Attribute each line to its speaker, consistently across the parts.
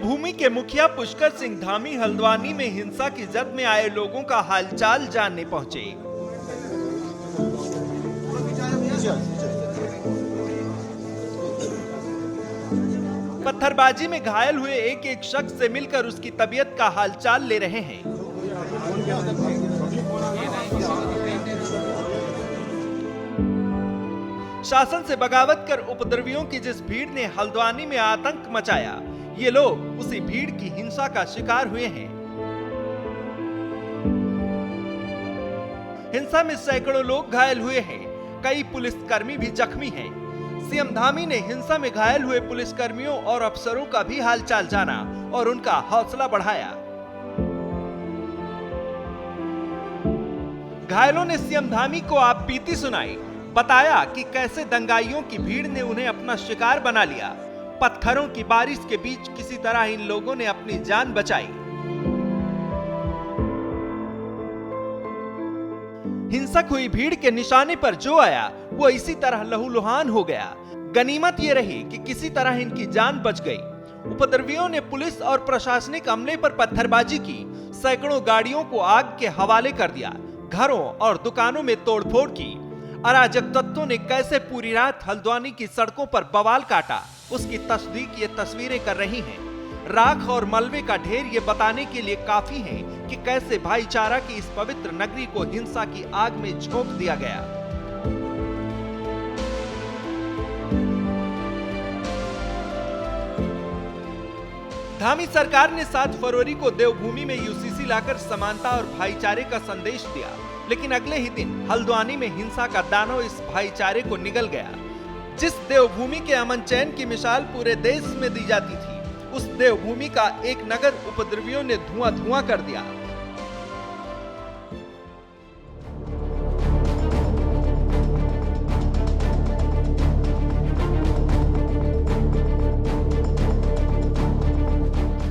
Speaker 1: देवभूमि के मुखिया पुष्कर सिंह धामी हल्द्वानी में हिंसा की जद में आए लोगों का हालचाल जानने पहुंचे। पत्थरबाजी में घायल हुए एक एक शख्स से मिलकर उसकी तबीयत का हालचाल ले रहे हैं। शासन से बगावत कर उपद्रवियों की जिस भीड़ ने हल्द्वानी में आतंक मचाया, ये लोग उसी भीड़ की हिंसा का शिकार हुए हैं। हिंसा में सैकड़ों लोग घायल हुए हैं, कई पुलिसकर्मी भी जख्मी हैं। सीएम धामी ने हिंसा में घायल हुए पुलिसकर्मियों और अफसरों का भी हालचाल जाना और उनका हौसला बढ़ाया। घायलों ने सीएम धामी को आप बीती सुनाई, बताया कि कैसे दंगाइयों की भीड़ ने उन्हें अपना शिकार बना लिया। पत्थरों की बारिश के बीच किसी तरह इन लोगों ने अपनी जान बचाई। हिंसक हुई भीड़ के निशाने पर जो आया वो इसी तरह लहूलुहान हो गया। गनीमत ये रही कि किसी तरह इनकी जान बच गई। उपद्रवियों ने पुलिस और प्रशासनिक अमले पर पत्थरबाजी की, सैकड़ों गाड़ियों को आग के हवाले कर दिया, घरों और दुकानों में तोड़फोड़ की। अराजक तत्वों ने कैसे पूरी रात हल्द्वानी की सड़कों पर बवाल काटा, उसकी तस्दीक ये तस्वीरें कर रही हैं। राख और मलबे का ढेर ये बताने के लिए काफी है कि कैसे भाईचारा की इस पवित्र नगरी को हिंसा की आग में झोंक दिया गया। धामी सरकार ने 7 फरवरी को देवभूमि में यूसीसी लाकर समानता और भाईचारे का संदेश दिया, लेकिन अगले ही दिन हल्द्वानी में हिंसा का दानव इस भाईचारे को निगल गया। जिस देवभूमि के अमन चैन की मिसाल पूरे देश में दी जाती थी, उस देवभूमि का एक नगर उपद्रवियों ने धुआं धुआं कर दिया।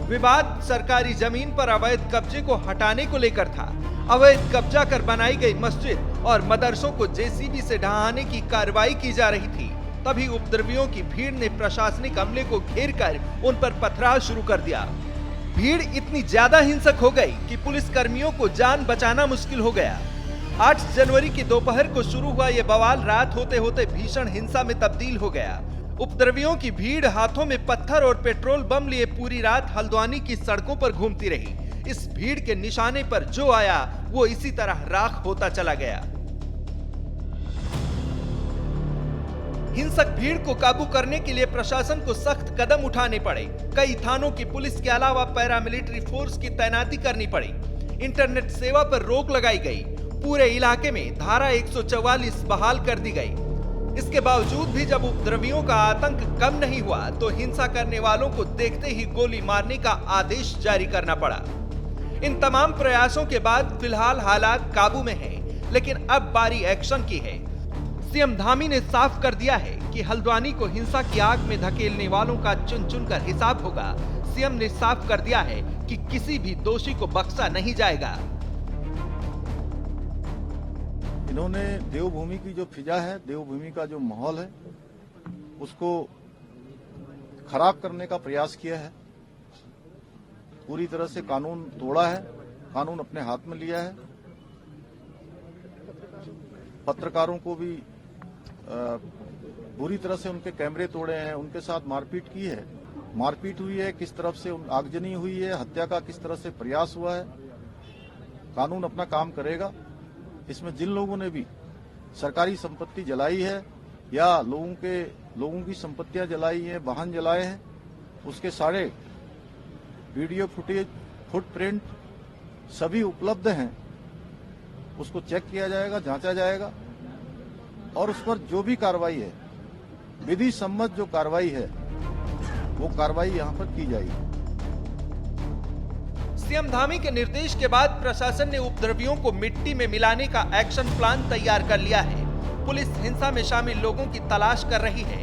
Speaker 1: विवाद सरकारी जमीन पर अवैध कब्जे को हटाने को लेकर था। अवैध कब्जा कर बनाई गई मस्जिद और मदरसों को जेसीबी से ढहाने की कार्रवाई की जा रही थी। तभी उपद्रवियों की भीड़ ने प्रशासनिक अमले को घेर कर उन पर पथराव शुरू कर दिया। भीड़ इतनी ज्यादा हिंसक हो गई कि पुलिस कर्मियों को जान बचाना मुश्किल हो गया। 8 जनवरी की दोपहर को शुरू हुआ ये बवाल रात होते होते भीषण हिंसा में तब्दील हो गया। उपद्रवियों की भीड़ हाथों में पत्थर और पेट्रोल बम लिए पूरी रात हल्द्वानी की सड़कों पर घूमती रही। इस भीड़ के निशाने पर जो आया वो इसी तरह राख होता चला गया। हिंसक भीड़ को काबू करने के लिए प्रशासन को सख्त कदम उठाने पड़े। कई थानों की पुलिस के अलावा पैरामिलिट्री फोर्स की तैनाती करनी पड़ी। इंटरनेट सेवा पर रोक लगाई गई। पूरे इलाके में धारा 144 बहाल कर दी गई। इसके बावजूद भी जब उपद्रवियों का आतंक कम नहीं हुआ तो हिंसा करने वालों को देखते ही गोली मारने का आदेश जारी करना पड़ा। इन तमाम प्रयासों के बाद फिलहाल हालात काबू में हैं, लेकिन अब बारी एक्शन की है। सीएम धामी ने साफ कर दिया है कि हल्द्वानी को हिंसा की आग में धकेलने वालों का चुन चुन कर हिसाब होगा। सीएम ने साफ कर दिया है कि किसी भी दोषी को बख्शा नहीं जाएगा।
Speaker 2: इन्होंने देवभूमि की जो फिजा है, देवभूमि का जो माहौल है, उसको खराब करने का प्रयास किया है। पूरी तरह से कानून तोड़ा है, कानून अपने हाथ में लिया है। पत्रकारों को भी बुरी तरह से उनके कैमरे तोड़े हैं, उनके साथ मारपीट की है। मारपीट हुई है, किस तरफ से आगजनी हुई है, हत्या का किस तरह से प्रयास हुआ है। कानून अपना काम करेगा। इसमें जिन लोगों ने भी सरकारी संपत्ति जलाई है या लोगों की संपत्तियां जलाई हैं, वाहन जलाए हैं, उसके सारे वीडियो फुटेज, फुटप्रिंट सभी उपलब्ध हैं। उसको चेक किया जाएगा, जांचा जाएगा और उस पर जो भी कार्रवाई है, विधि सम्मत जो कार्रवाई है, वो कार्रवाई यहां पर की जाएगी।
Speaker 1: सीएम धामी के निर्देश के बाद प्रशासन ने उपद्रवियों को मिट्टी में मिलाने का एक्शन प्लान तैयार कर लिया है। पुलिस हिंसा में शामिल लोगों की तलाश कर रही है।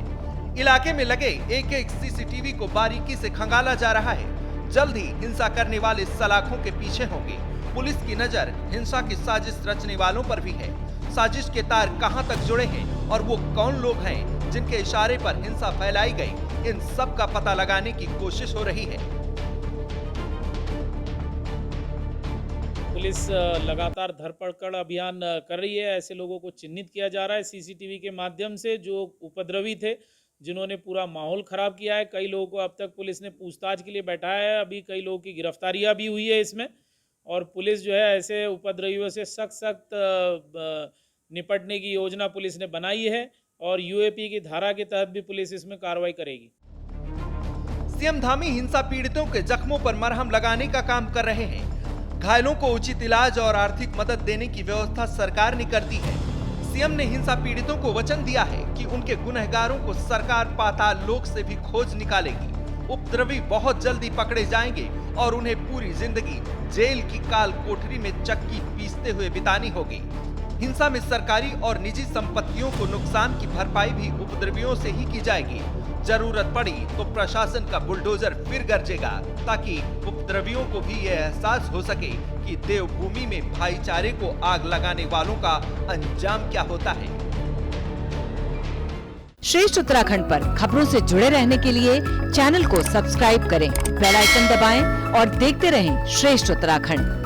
Speaker 1: इलाके में लगे एक एक सीसीटीवी को बारीकी से खंगाला जा रहा है। जल्द ही हिंसा करने वाले सलाखों के पीछे होंगे। पुलिस की नजर हिंसा की साजिश रचने वालों पर भी है। साजिश के तार कहां तक जुड़े हैं और वो कौन लोग हैं जिनके इशारे पर हिंसा फैलाई गई, इन सब का पता लगाने की कोशिश हो रही है।
Speaker 3: पुलिस लगातार धरपकड़ अभियान कर रही है। ऐसे लोगों को चिन्हित किया जा रहा है सीसीटीवी के माध्यम से जो उपद्रवी थे, जिन्होंने पूरा माहौल खराब किया है। कई लोगों को अब तक पुलिस ने पूछताछ के लिए बैठाया है। अभी कई लोगों की गिरफ्तारियां भी हुई है इसमें, और पुलिस जो है ऐसे उपद्रवियों से सख्त निपटने की योजना पुलिस ने बनाई है, और यूएपी की धारा के तहत भी पुलिस इसमें कार्रवाई करेगी।
Speaker 1: सीएम धामी हिंसा पीड़ितों के जख्मों पर मरहम लगाने का काम कर रहे हैं। घायलों को उचित इलाज और आर्थिक मदद देने की व्यवस्था सरकार ने कर दी है। सीएम ने हिंसा पीड़ितों को वचन दिया है कि उनके गुनहगारों को सरकार पाताल लोक से भी खोज निकालेगी। उपद्रवी बहुत जल्दी पकड़े जाएंगे और उन्हें पूरी जिंदगी जेल की काल कोठरी में चक्की पीसते हुए बितानी होगी। हिंसा में सरकारी और निजी संपत्तियों को नुकसान की भरपाई भी उपद्रवियों से ही की जाएगी। जरूरत पड़ी तो प्रशासन का बुलडोजर फिर गरजेगा, ताकि उपद्रवियों को भी यह एहसास हो सके कि देवभूमि में भाईचारे को आग लगाने वालों का अंजाम क्या होता है।
Speaker 4: श्रेष्ठ उत्तराखंड पर खबरों से जुड़े रहने के लिए चैनल को सब्सक्राइब करें, बेल आइकन दबाएं और देखते रहें श्रेष्ठ उत्तराखंड।